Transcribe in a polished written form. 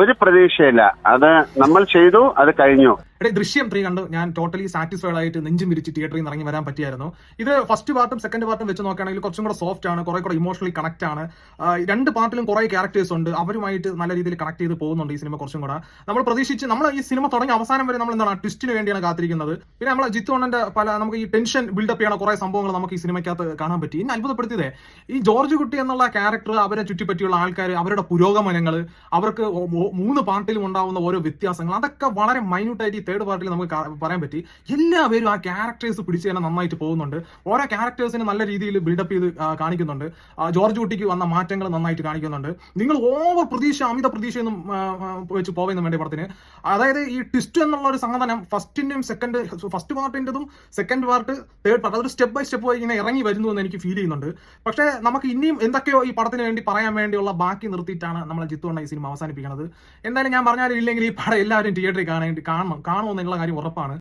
ഒരു പ്രതീക്ഷയില്ല. അത് നമ്മൾ ചെയ്തു, അത് കഴിഞ്ഞു. ദൃശ്യം 3 കണ്ട് ഞാൻ ടോട്ടലി സാറ്റിസ്ഫൈഡ് ആയിട്ട് നെഞ്ചും വിരിച്ച് തിയേറ്ററിൽ നിന്ന് ഇറങ്ങി വരാൻ പറ്റിയായിരുന്നു. ഇത് ഫസ്റ്റ് പാർട്ടും സെക്കൻഡ് പാർട്ടും വെച്ച് നോക്കുകയാണെങ്കിൽ കുറച്ചും കൂടെ സോഫ്റ്റ് ആണ്, കുറെ കൂടെ ഇമോഷണലി കണക്ട് ആണ്. രണ്ട് പാർട്ടിലും കുറെ ക്യാരക്ടേഴ്സ് ഉണ്ട്, അവരുമായിട്ട് നല്ല രീതിയിൽ കണക്ട് ചെയ്ത് പോകുന്നുണ്ട് ഈ സിനിമ. കുറച്ചും കൂടെ നമ്മൾ പ്രതീക്ഷിച്ച് നമ്മൾ ഈ സിനിമ തുടങ്ങി അവസാനം വരെ നമ്മൾ എന്താണ് ട്വിസ്റ്റിന് വേണ്ടിയാണ് കാത്തിരിക്കുന്നത്. പിന്നെ നമ്മൾ ജിത്തു അണ്ണന്റെ നമുക്ക് ഈ ടെൻഷൻ ബിൽഡപ്പ് ചെയ്യണ കുറെ സംഭവങ്ങൾ നമുക്ക് ഈ സിനിമയ്ക്കകത്ത് കാണാൻ പറ്റി. ഇനി അത്ഭുതപ്പെടുത്തിയതേ ഈ ജോർജ് കുട്ടി എന്നുള്ള ക്യാരക്ടർ, അവരെ ചുറ്റിപ്പറ്റിയുള്ള ആൾക്കാർ, അവരുടെ പുരോഗമനങ്ങൾ, അവർക്ക് 3 പാർട്ടിലും ഉണ്ടാവുന്ന ഓരോ വ്യത്യാസങ്ങൾ, അതൊക്കെ വളരെ മൈന്യൂട്ടായിട്ട് ഈ തേർഡ് പാർട്ടിൽ നമുക്ക് പറയാൻ പറ്റി. എല്ലാവരും ആ ക്യാരക്ടേഴ്സ് പിടിച്ച് തന്നെ നന്നായിട്ട് പോകുന്നുണ്ട്. ഓരോ ക്യാരക്ടേഴ്സിന് നല്ല രീതിയിൽ ബിൽഡപ്പ് ചെയ്ത് കാണിക്കുന്നുണ്ട്. ജോർജ് കുട്ടിക്ക് വന്ന മാറ്റങ്ങൾ നന്നായിട്ട് കാണിക്കുന്നുണ്ട്. നിങ്ങൾ ഓവർ പ്രതീക്ഷ, അമിത പ്രതീക്ഷയൊന്നും വെച്ച് പോവുന്നു വേണ്ട പടത്തിന്. അതായത് ഈ ട്വിസ്റ്റ് എന്നുള്ള ഒരു സംഘടനം ഫസ്റ്റ് പാർട്ടിൻ്റെതും സെക്കൻഡ് പാർട്ട്, തേർഡ് പാർട്ട്, അതൊരു സ്റ്റെപ്പ് ബൈ സ്റ്റെപ്പ് ഇങ്ങനെ ഇറങ്ങി വരുന്നു എന്ന് എനിക്ക് ഫീൽ ചെയ്യുന്നുണ്ട്. പക്ഷേ നമുക്ക് ഇനിയും എന്തൊക്കെയോ ഈ പടത്തിന് വേണ്ടി പറയാൻ വേണ്ടിയുള്ള ബാക്കി നിർത്തിയിട്ടാണ് നമ്മളെ ജിത്തു അണ്ണ ഈ സിനിമ അവസാനിപ്പിക്കുന്നത്. എന്തായാലും ഞാൻ പറഞ്ഞാലും ഇല്ലെങ്കിൽ ഈ പടം എല്ലാവരും തിയേറ്ററിൽ കാണുമെന്നുള്ള കാര്യം ഉറപ്പാണ്.